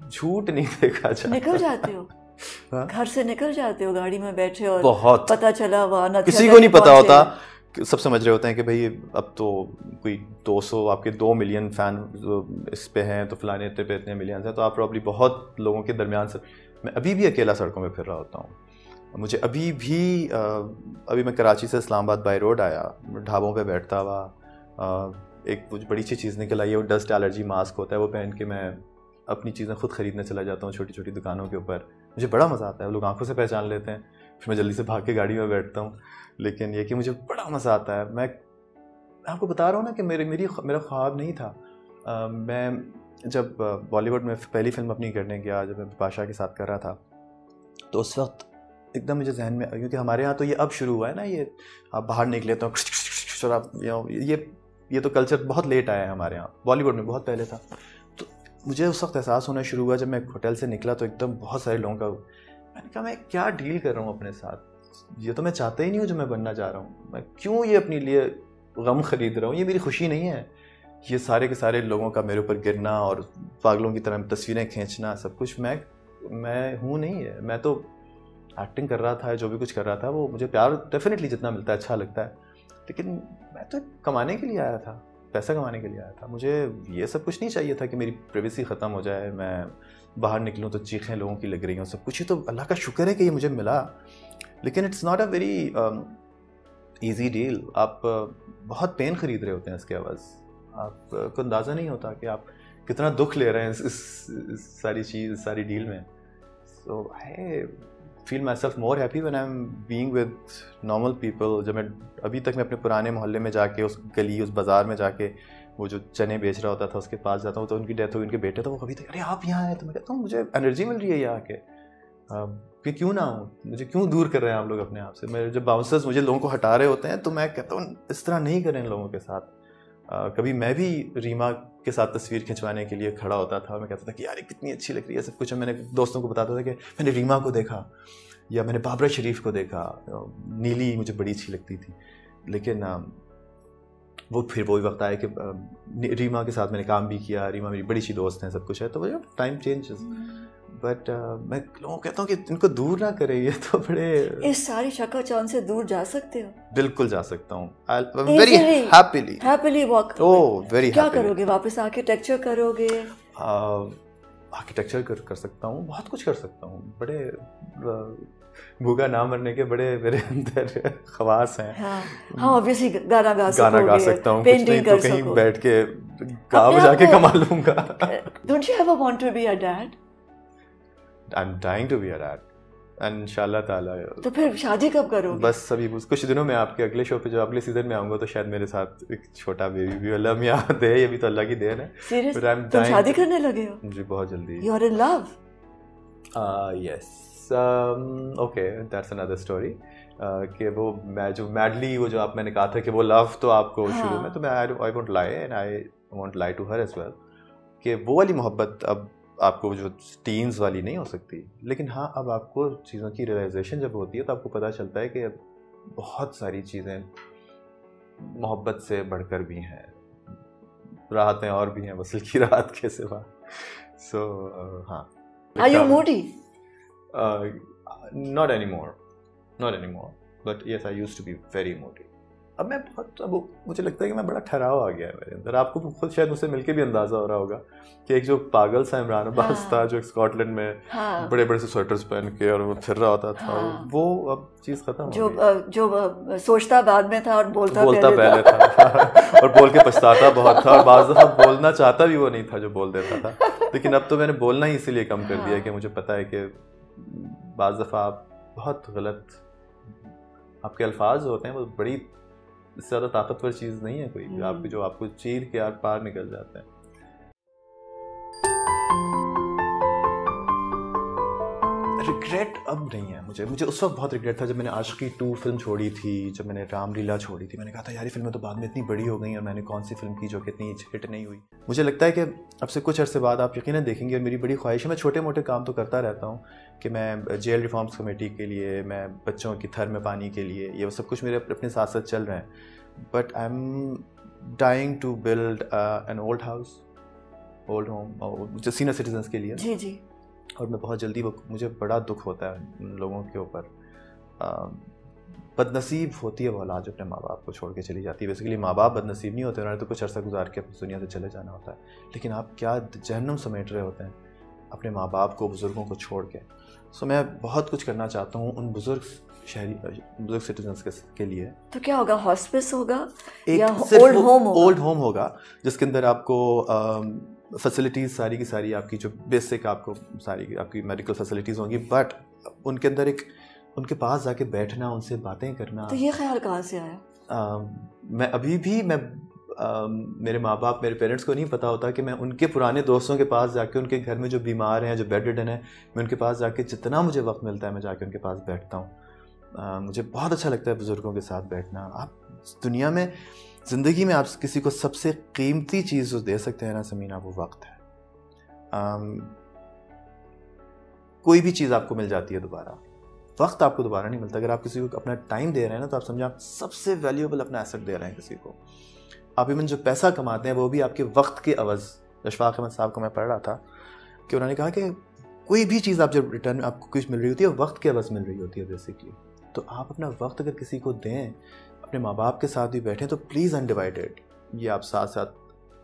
झूठ नहीं देखा जाता।
निकल जाते हो घर से, निकल जाते हो गाड़ी में बैठे और
बहुत
पता चला वहाँ
किसी को नहीं पता होता, सब समझ रहे होते हैं कि भाई अब तो कोई 200 आपके 2 मिलियन फैन इस पे हैं, तो फलाने इतने पे इतने मिलियंस हैं, तो आप प्रॉब्ली बहुत लोगों के दरमियान से। मैं अभी भी अकेला सड़कों में फिर रहा होता हूँ। मुझे अभी मैं कराची से इस्लामाबाद बाई रोड आया, ढाबों पे बैठता हुआ, एक बड़ी सी चीज़ निकल आई है, वो डस्ट एलर्जी मास्क होता है, वो पहन के मैं अपनी चीज़ें खुद ख़रीदने चला जाता हूँ छोटी छोटी दुकानों के ऊपर। मुझे बड़ा मज़ा आता है, लोग आंखों से पहचान लेते हैं, फिर मैं जल्दी से भाग के गाड़ी में बैठता हूँ। लेकिन ये कि मुझे बड़ा मज़ा आता है। मैं आपको बता रहा हूँ ना कि मेरा ख्वाब नहीं था। मैं जब बॉलीवुड में पहली फिल्म अपनी करने गया, जब मैं बादशाह के साथ कर रहा था, तो उस वक्त एकदम मुझे जहन में, क्योंकि हमारे यहाँ तो ये अब शुरू हुआ है ना, ये आप बाहर निकले तो आप ये तो कल्चर बहुत लेट आया है हमारे यहाँ, बॉलीवुड में बहुत पहले था। तो मुझे उस वक्त एहसास होना शुरू हुआ जब मैं होटल से निकला तो एकदम बहुत सारे लोगों का, मैंने कहा मैं क्या डील कर रहा हूँ अपने साथ, ये तो मैं चाहता ही नहीं हूँ जो मैं बनना चाह रहा हूँ, मैं क्यों ये अपने लिए गम खरीद रहा हूँ, ये मेरी खुशी नहीं है। ये सारे के सारे लोगों का मेरे ऊपर गिरना और पागलों की तरह तस्वीरें खींचना, सब कुछ मैं हूँ नहीं है। मैं तो एक्टिंग कर रहा था, जो भी कुछ कर रहा था वो मुझे प्यार डेफिनेटली जितना मिलता है अच्छा लगता है, लेकिन मैं तो कमाने के लिए आया था, पैसा कमाने के लिए आया था। मुझे ये सब कुछ नहीं चाहिए था कि मेरी प्राइवेसी ख़त्म हो जाए, मैं बाहर निकलूँ तो चीखें लोगों की लग रही हों, सब कुछ ही तो अल्लाह का शुक्र है कि ये मुझे मिला। लेकिन it's not a very easy deal. आप बहुत पेन ख़रीद रहे होते हैं इसके अवज़, आपको अंदाज़ा नहीं होता कि आप कितना दुख ले रहे हैं इस सारी डील में। So I feel myself more happy when I am being with normal people. जब मैं अभी तक मैं अपने पुराने मोहल्ले में जाके, उस गली, उस बाज़ार में जाके, वो जो चने बेच रहा होता था उसके पास जाता हूँ तो उनकी डेथ हुई, उनके बेटे, तो वो कभी तक अरे आप यहाँ आए, तो मैं कहता हूँ मुझे एनर्जी मिल रही है यहाँ आके, कि क्यों ना हूँ, मुझे क्यों दूर कर रहे हैं आप लोग अपने आप से। मेरे जब बाउंसर्स मुझे लोगों को हटा रहे होते हैं तो मैं कहता हूँ इस तरह नहीं करें लोगों के साथ। कभी मैं भी रीमा के साथ तस्वीर खिंचवाने के लिए खड़ा होता था, मैं कहता था कि यार ये कितनी अच्छी लग रही है सब कुछ। मैंने दोस्तों को बताता था कि मैंने रीमा को देखा या मैंने बाबरा शरीफ को देखा, नीली मुझे बड़ी अच्छी लगती थी। लेकिन वो फिर वही वक्त आया कि रीमा के साथ मैंने काम भी किया, रीमा मेरी बड़ी अच्छी दोस्त हैं, सब कुछ है, तो वो टाइम चेंजेस। बट मैं लोगों को कहता हूँ कि इनको दूर ना करें, ये तो बड़े,
इस सारी शक्ल चांद से दूर जा सकते हो?
बिल्कुल जा सकता हूँ, very happily walk. Oh very.
क्या करोगे, वापस आर्किटेक्चर करोगे?
आर्किटेक्चर कर सकता हूँ, बहुत कुछ कर सकता हूँ, बड़े भूखा ना मरने के बड़े मेरे अंदर ख्वास हैं।
हाँ ऑब्वियसली गाना गा
सकता हूँ, कुछ नहीं तो कहीं बैठ के गा बजा के कमा लूंगा।
Don't you ever want to be a dad?
I'm dying to be a dad, and इंशाल्लाह ताला।
तो फिर शादी कब करोगे?
बस अभी कुछ दिनों में आपके अगले शो पे, जो अगले सीजन में आऊंगा, तो शायद मेरे साथ एक छोटा बेबी भी अल्लाह मियां दे, ये भी तो अल्लाह की देन है।
सीरियस? तुम शादी करने लगे हो?
जी बहुत जल्दी।
You are in love?
Yes. Okay, that's another story. कि वो मैं जो मैडली, वो जो मैंने कहा था कि वो लव तो आपको शुरू में, तो मैं I won't lie and I won't lie to her as well, कि वो वाली मोहब्बत अब आपको जो टीन्स वाली नहीं हो सकती। लेकिन हाँ, अब आपको चीज़ों की रियलाइजेशन जब होती है तो आपको पता चलता है कि बहुत सारी चीज़ें मोहब्बत से बढ़कर भी हैं, राहतें और भी हैं वसल की राहत के सिवा। सो हाँ।
Are you moody?
Not anymore, but yes, I used to be very moody. अब मुझे लगता है कि मैं बड़ा ठहराव आ गया है मेरे अंदर। आपको खुद शायद मुझसे मिलके भी अंदाजा हो रहा होगा कि एक जो पागल सा इमरान अब्बास था, जो स्कॉटलैंड में बड़े बड़े से स्वेटर्स पहन के और वो फिर रहा होता था, वो अब चीज़ खत्म हो गई।
जो सोचता बाद में था और बोलता
पहले था और बोल के पछताता बहुत था, और बाज़ दफ़ा बोलना चाहता भी वो नहीं था जो बोल देता था। लेकिन अब तो मैंने बोलना ही इसीलिए कम कर दिया कि मुझे पता है कि बाज़ दफ़ा आप बहुत गलत, आपके अल्फाज होते हैं वो बड़ी इससे ज़्यादा ताकतवर चीज़ नहीं है कोई, आपकी जो आपको चीर के आर पार निकल जाते हैं। रिग्रेट अब नहीं है मुझे उस वक्त बहुत रिग्रेट था जब मैंने आशिकी 2 फिल्म छोड़ी थी, जब मैंने रामलीला छोड़ी थी। मैंने कहा था यार ये फिल्में तो बाद में इतनी बड़ी हो गई और मैंने कौन सी फिल्म की जो कि इतनी हिट नहीं हुई। मुझे लगता है कि अब से कुछ अरसे बाद आप यकीनन देखेंगे, और मेरी बड़ी ख्वाहिश है, मैं छोटे मोटे काम तो करता रहता हूँ कि मैं जेल रिफॉर्म्स कमेटी के लिए, मैं बच्चों की थर में पानी के लिए, ये सब कुछ मेरे अपने साथ साथ चल रहे हैं। But I am dying to build an old home जो सीनियर सिटीजन्स के लिए।
जी जी।
और मैं बहुत जल्दी, मुझे बड़ा दुख होता है लोगों के ऊपर, बदनसीब होती है वो औलाद जो अपने माँ बाप को छोड़ के चली जाती है। बेसिकली माँ बाप बदनसीब नहीं होते, उन्होंने तो कुछ अर्सा गुजार के अपनी दुनिया से चले जाना होता है, लेकिन आप क्या जहन्नुम समेट रहे होते हैं अपने माँ बाप को, बुज़ुर्गों को छोड़ के। सो मैं बहुत कुछ करना चाहता हूँ उन बुज़ुर्ग सिटीजन्स के लिए।
तो क्या होगा, हॉस्पिस होगा
या
ओल्ड होम
होगा जिसके अंदर आपको फैसिलिटीज़ सारी की सारी आपकी जो बेसिक आपको सारी आपकी मेडिकल फैसिलिटीज़ होंगी, बट उनके अंदर एक उनके पास जाके बैठना, उनसे बातें करना।
तो ये ख्याल कहाँ से आया?
मैं अभी भी मेरे माँ बाप, मेरे पेरेंट्स को नहीं पता होता कि मैं उनके पुराने दोस्तों के पास जाके, उनके घर में जो बीमार हैं, जो बेड रिडन है, मैं उनके पास जाके जितना मुझे वक्त मिलता है मैं जाके उनके पास बैठता हूँ। मुझे बहुत अच्छा लगता है बुज़ुर्गों के साथ बैठना। आप दुनिया में, ज़िंदगी में आप किसी को सबसे कीमती चीज़ जो दे सकते हैं ना समीना, वो वक्त है। कोई भी चीज़ आपको मिल जाती है दोबारा, वक्त आपको दोबारा नहीं मिलता। अगर आप किसी को अपना टाइम दे रहे हैं ना, तो आप समझे आप सबसे वैल्यूएबल अपना एसेट दे रहे हैं किसी को। आप इवन जो पैसा कमाते हैं वो भी आपके वक्त के अवज़। अशफाक अहमद साहब को मैं पढ़ रहा था कि उन्होंने कहा कि कोई भी चीज़ आप जब रिटर्न में आपको कुछ मिल रही होती है, वक्त के अवज़ मिल रही होती है बेसिकली। तो आप अपना वक्त अगर किसी को दें, अपने माँ बाप के साथ भी बैठें, तो प्लीज़ अनडिवाइडेड। ये आप साथ साथ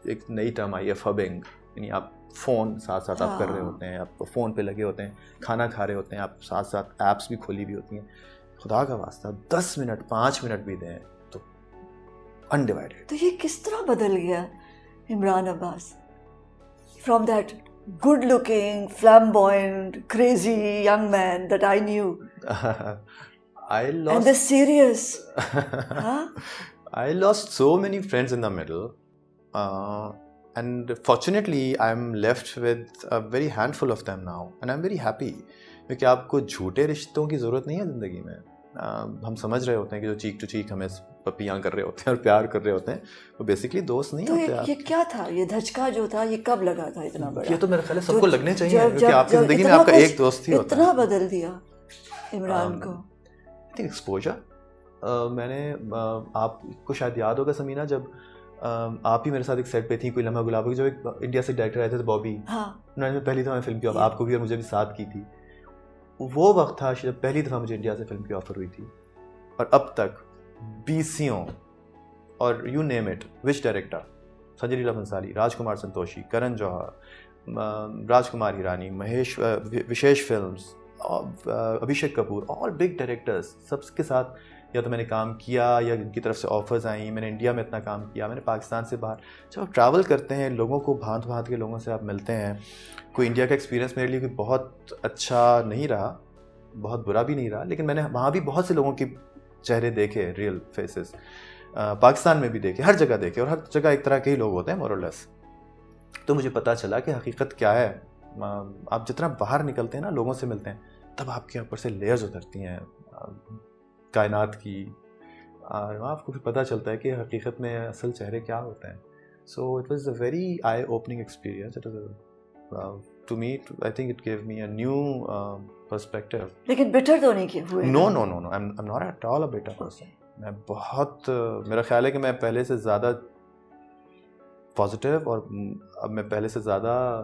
एक नई टर्म आई है फबिंग, यानी आप फ़ोन साथ साथ आप कर रहे होते हैं, आप फ़ोन पे लगे होते हैं, खाना खा रहे होते हैं, आप साथ साथ ऐप्स भी खोली भी होती हैं। खुदा का वास्ता 10 मिनट 5 मिनट भी दें तो अनडिवाइडेड।
तो ये किस तरह बदल गया Imran Abbas from that good looking flamboyant crazy young man that I knew and the serious
I lost so many friends in the middle, and fortunately I'm left with a very handful of them now and I'm very happy, क्योंकि आपको झूठे रिश्तों की ज़रूरत नहीं है ज़िंदगी में। हम समझ रहे होते हैं कि जो चीक टू चीक हमें पपियाँ कर रहे होते हैं और प्यार कर रहे होते हैं, वो बेसिकली दोस्त नहीं होते।
ये क्या था, ये धचका जो था, ये कब लगा था इतना बड़ा?
ये तो मेरे ख्याल है सबको लगने चाहिए, क्योंकि आपकी ज़िंदगी में आपका एक दोस्त ही होता है।
इतना बदल दिया इमरान को।
एक्सपोजर, मैंने आपको शायद याद होगा समीना, जब आप ही मेरे साथ एक सेट पे थी, कोई लम्हा गुलाबों की, जो एक इंडिया से डायरेक्टर आए थे बॉबी।
हाँ।
उन्होंने पहली दफ़ा फिल्म की आपको भी और मुझे भी साथ की थी। वो वक्त था जब पहली दफ़ा मुझे इंडिया से फिल्म की ऑफ़र हुई थी, और अब तक 20 और you name it, which director, Sanjay Leela Bhansali, Rajkumar Santoshi, Karan Johar, Rajkumar Hirani, Vishesh Films, Abhishek Kapoor, all big directors, सबके साथ या तो मैंने काम किया या उनकी तरफ से ऑफर्स आई। मैंने इंडिया में इतना काम किया, मैंने पाकिस्तान से बाहर। जब आप ट्रैवल करते हैं, लोगों को भांत भांत के लोगों से आप मिलते हैं, कोई इंडिया का एक्सपीरियंस मेरे लिए कोई बहुत अच्छा नहीं रहा, बहुत बुरा भी नहीं रहा, लेकिन मैंने वहाँ भी बहुत से लोगों के चेहरे देखे, रियल फेसेस, पाकिस्तान में भी देखे, हर जगह देखे, और हर जगह एक तरह के ही लोग होते हैं मोर और लेस। तो मुझे पता चला कि हकीकत क्या है। आप जितना बाहर निकलते हैं ना, लोगों से मिलते हैं, तब आपके ऊपर से लेयर्स उतरती हैं कायनात की, आपको फिर पता चलता है कि हकीकत में असल चेहरे क्या होते हैं। So it was a very eye opening experience. It was to me, I think it give me a new perspective.
लेकिन बिटर तो नहीं हुए?
No no no no, I am not at all a bitter person. मैं बहुत, मेरा ख्याल है कि मैं पहले से ज़्यादा पॉजिटिव, और अब मैं पहले से ज़्यादा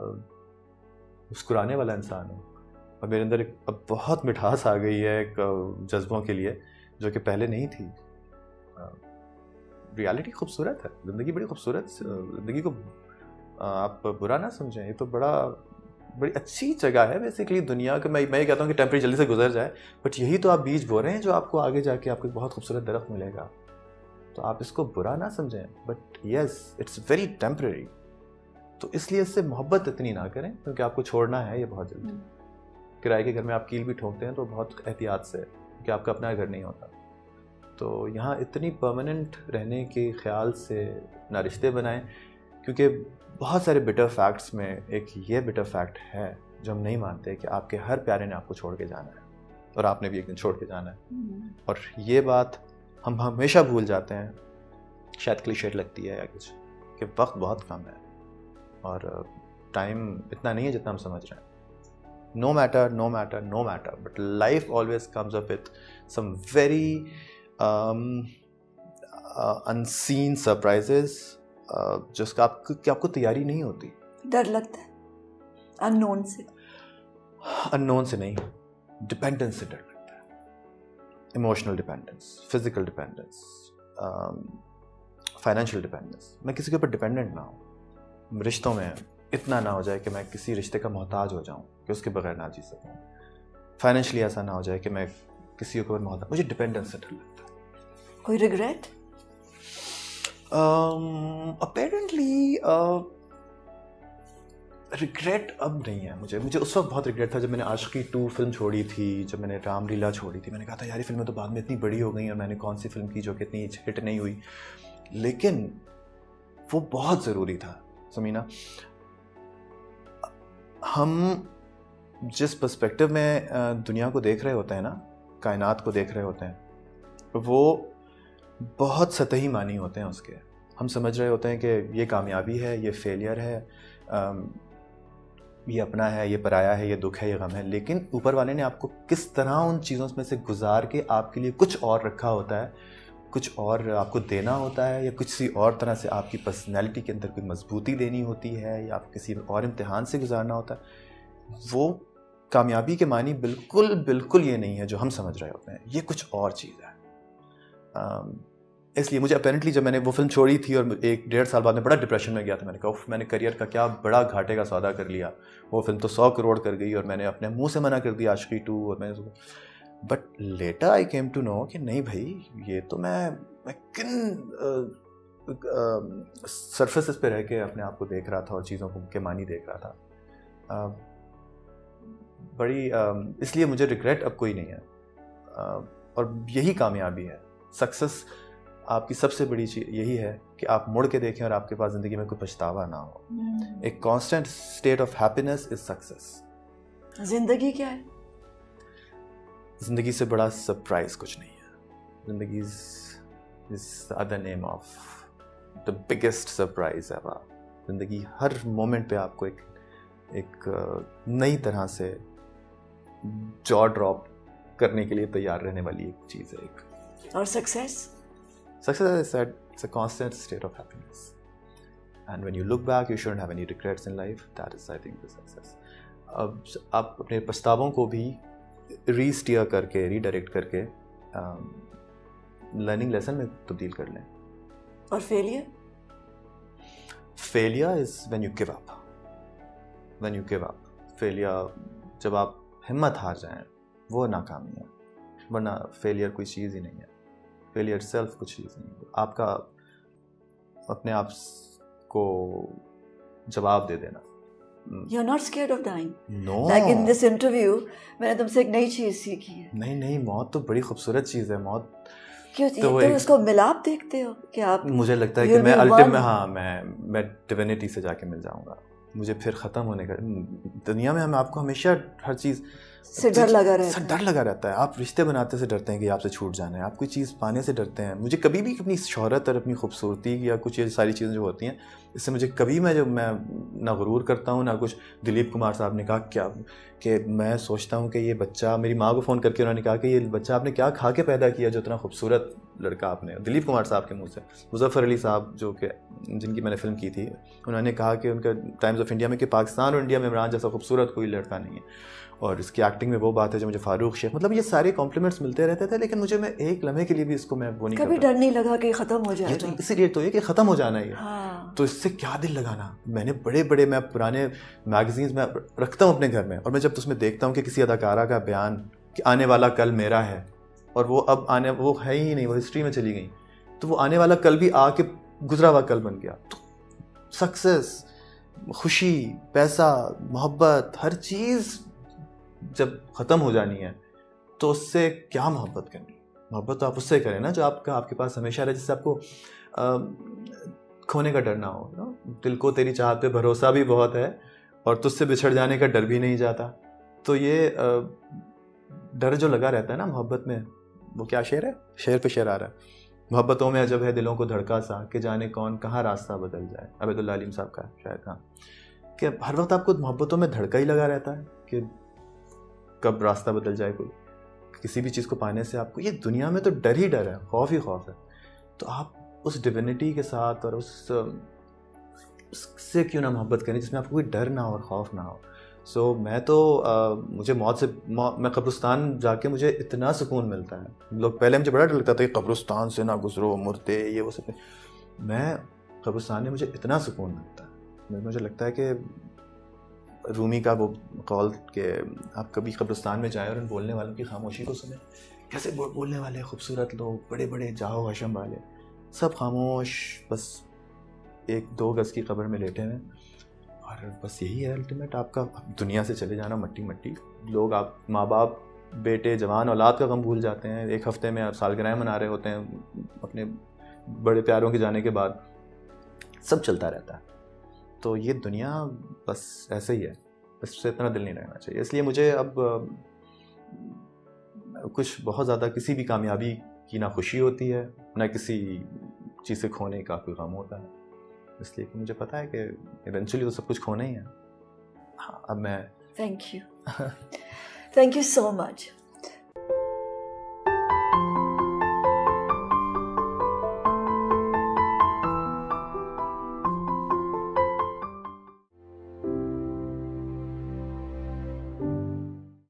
मुस्कुराने वाला इंसान हूँ, और मेरे अंदर अब बहुत मिठास आ गई है एक जज्बों के लिए, जो कि पहले नहीं थी। रियलिटी खूबसूरत है, ज़िंदगी बड़ी खूबसूरत, ज़िंदगी को आप बुरा ना समझें, ये तो बड़ी अच्छी जगह है बेसिकली दुनिया के। मैं ये कहता हूँ कि टेम्परेरी जल्दी से गुजर जाए, बट यही तो आप बीज बो रहे हैं जो आपको आगे जाके आपको बहुत खूबसूरत दरख्त मिलेगा। तो आप इसको बुरा ना समझें, but yes it's very temporary. तो इसलिए इससे मोहब्बत इतनी ना करें, क्योंकि आपको छोड़ना है ये बहुत जल्दी। किराए के घर में आप कील भी ठोकते हैं तो बहुत एहतियात से, क्योंकि आपका अपना घर नहीं होता। तो यहाँ इतनी परमानेंट रहने के ख्याल से ना रिश्ते बनाएं, क्योंकि बहुत सारे बिटर फैक्ट्स में एक ये बिटर फैक्ट है जो हम नहीं मानते, कि आपके हर प्यारे ने आपको छोड़ के जाना है, और आपने भी एक दिन छोड़ के जाना है। और ये बात हम हमेशा भूल जाते हैं, शायद क्लीशे लगती है या कुछ, कि वक्त बहुत कम है और टाइम इतना नहीं है जितना हम समझ रहे हैं। No matter, but life always comes up with some very unseen surprises, जिसका आपको तैयारी नहीं होती।
डर लगता है अननोन से नहीं, डिपेंडेंस से डर लगता है। Emotional dependence, physical dependence, financial dependence. मैं किसी के ऊपर डिपेंडेंट ना हूँ, रिश्तों में इतना ना हो जाए कि मैं किसी रिश्ते का मोहताज हो जाऊं कि उसके बगैर ना जी सकूं। फाइनेंशियली ऐसा ना हो जाए कि मैं किसी के ऊपर मोहताज। मुझे डिपेंडेंस से डर लगता है। कोई रिग्रेट?
अपेरेंटली रिग्रेट अब नहीं है मुझे उस वक्त बहुत रिग्रेट था जब मैंने आशिकी 2 फिल्म छोड़ी थी, जब मैंने रामलीला छोड़ी थी। मैंने कहा था यार ये फिल्में तो बाद में इतनी बड़ी हो गई और मैंने कौन सी फिल्म की जो कि इतनी हिट नहीं हुई। लेकिन वो बहुत ज़रूरी था समीना। हम जिस पर्सपेक्टिव में दुनिया को देख रहे होते हैं ना, कायनात को देख रहे होते हैं, वो बहुत सतही मानी होते हैं उसके। हम समझ रहे होते हैं कि ये कामयाबी है, ये फेलियर है, ये अपना है, ये पराया है, ये दुख है, ये गम है। लेकिन ऊपर वाले ने आपको किस तरह उन चीज़ों में से गुजार के आपके लिए कुछ और रखा होता है, कुछ और आपको देना होता है, या किसी और तरह से आपकी पर्सनैलिटी के अंदर कोई मजबूती देनी होती है, या आप किसी और इम्तिहान से गुजारना होता है। वो कामयाबी के मानी बिल्कुल ये नहीं है जो हम समझ रहे होते हैं, ये कुछ और चीज़ है। इसलिए मुझे अपेरेंटली जब मैंने वो फिल्म छोड़ी थी और 1-1.5 साल बाद में बड़ा डिप्रेशन में गया था, मैंने कहा मैंने करियर का क्या बड़ा घाटे का सौदा कर लिया। वो फिल्म तो 100 करोड़ कर गई और मैंने अपने मुंह से मना कर दिया आशिकी 2। और मैंने but later I came to know कि नहीं भाई, ये तो मैं किन सरफेसेस पे रह के अपने आप को देख रहा था और चीज़ों को के मानी देख रहा था। बड़ी इसलिए मुझे रिग्रेट अब कोई नहीं है। और यही कामयाबी है। सक्सेस आपकी सबसे बड़ी चीज़ यही है कि आप मुड़ के देखें और आपके पास ज़िंदगी में कोई पछतावा ना हो। एक constant state of happiness is success.
जिंदगी क्या है?
ज़िंदगी से बड़ा सरप्राइज कुछ नहीं है। ज़िंदगी is the other name of the biggest surprise ever. ज़िंदगी हर मोमेंट पे आपको एक नई तरह से जॉ ड्रॉप करने के लिए तैयार रहने वाली एक चीज़ है।
और success?
Success, as I said, it's a constant state of happiness. And when you look back, you shouldn't have any regrets in life. That is, I think, the success. अब आप अपने पछतावों को भी रीस्टीयर करके, रीडायरेक्ट करके लर्निंग लेसन में तब्दील कर लें।
और failure?
Failure is when you give up. When you give up, failure जब आप हिम्मत हार जाएं, वो नाकामी है। वरना फेलियर कोई चीज़ ही नहीं है। फेलियर सेल्फ कुछ चीज़ नहीं है। आपका अपने आप को जवाब दे देना।
You're not scared of dying?
No.
Like in this interview, मैंने तुमसे एक नई चीज़ सीखी है।
नहीं, मौत तो बड़ी खूबसूरत चीज़ है। मौत
क्यों? तो उसको मिलाप देखते हो कि आप?
मुझे लगता है कि मैं अल्टीमेट मैं डिविनिटी से जाके मिल जाऊंगा। मुझे फिर ख़त्म होने का, दुनिया में हम आपको हमेशा हर चीज़
से डर लगा रहता
है। आप रिश्ते बनाते से डरते हैं कि आपसे छूट जाना है, आप कोई चीज़ पाने से डरते हैं। मुझे कभी भी अपनी शोहरत और अपनी खूबसूरती या कुछ ये सारी चीज़ें जो होती हैं, इससे मुझे कभी मैं ना गुरूर करता हूँ ना कुछ। दिलीप कुमार साहब ने कहा क्या कि मैं सोचता हूँ कि ये बच्चा, मेरी माँ को फ़ोन करके उन्होंने कहा कि ये बच्चा आपने क्या खा के पैदा किया जो इतना खूबसूरत लड़का आपने। दिलीप कुमार साहब के मुँह से। मुज़फ़्फ़र अली साहब जो कि जिनकी मैंने फ़िल्म की थी, उन्होंने कहा कि उनका टाइम्स ऑफ इंडिया में कि पाकिस्तान और इंडिया में इमरान जैसा खूबसूरत कोई लड़का नहीं है। और इसकी एक्टिंग में वो बात है जो मुझे फारूक शेख, मतलब ये सारे कॉम्प्लीमेंट्स मिलते रहते थे। लेकिन मुझे मैं एक लम्हे के लिए भी इसको मैं वो नहीं
कभी डर नहीं लगा कि ख़त्म हो जाएगा।
तो इसीलिए तो ये कि ख़त्म हो जाना है।
हाँ।
तो इससे क्या दिल लगाना। मैंने बड़े मैं पुराने मैगजीन्स में रखता हूँ अपने घर में, और मैं जब उसमें देखता हूँ कि किसी अदाकारा का बयान कि आने वाला कल मेरा है, और वो अब वो है ही नहीं, वो हिस्ट्री में चली गई, तो वो आने वाला कल भी आके गुजरा हुआ कल बन गया। तो सक्सेस, खुशी, पैसा, मोहब्बत, हर चीज़ जब ख़त्म हो जानी है तो उससे क्या मोहब्बत करनी। मोहब्बत तो आप उससे करें ना जो आपके पास हमेशा रहे, जिससे आपको खोने का डर ना हो। दिल को तेरी चाहत पे भरोसा भी बहुत है और तुझसे बिछड़ जाने का डर भी नहीं जाता। तो ये डर जो लगा रहता है ना मोहब्बत में, वो क्या शेर है, शेर पे शेर आ रहा है। मोहब्बतों में अजब है दिलों को धड़का सा कि जाने कौन कहाँ रास्ता बदल जाए। अबेदुल्ला अलीम साहब का शायद। हाँ, कि हर वक्त आपको मोहब्बतों में धड़का ही लगा रहता है कि कब रास्ता बदल जाए कोई। किसी भी चीज़ को पाने से आपको, ये दुनिया में तो डर ही डर है, खौफ ही खौफ है। तो आप उस डिविनिटी के साथ और उससे क्यों ना मोहब्बत करें जिसमें आपको कोई डर ना हो और खौफ ना हो। सो मैं तो मुझे मैं कब्रिस्तान जाके मुझे इतना सुकून मिलता है। लोग पहले मुझे बड़ा डर लगता था कि कब्रिस्तान से ना गुजरो, मुर्दे ये वो सब। मैं कब्रिस्तान में मुझे इतना सुकून मिलता है। मुझे लगता है कि रूमी का वो कॉल के आप कभी कब्रिस्तान में जाएं और उन बोलने वालों की खामोशी को सुने। कैसे बोलने वाले खूबसूरत लोग, बड़े बड़े जाहो हशम वाले, सब खामोश, बस 1-2 गज़ की कब्र में लेटे हैं और बस यही है अल्टीमेट, आपका दुनिया से चले जाना, मट्टी मट्टी। लोग, आप माँ बाप, बेटे, जवान औलाद का गम भूल जाते हैं। एक हफ्ते में आप सालगिरह मना रहे होते हैं अपने बड़े प्यारों के जाने के बाद, सब चलता रहता है। तो ये दुनिया बस ऐसे ही है, इससे इतना दिल नहीं रहना चाहिए। इसलिए मुझे अब कुछ बहुत ज़्यादा किसी भी कामयाबी की ना खुशी होती है, ना किसी चीज़ से खोने का कोई गम होता है, इसलिए कि मुझे पता है कि इवेंचुअली तो सब कुछ खोना ही है। हाँ, अब मैं
थैंक यू सो मच।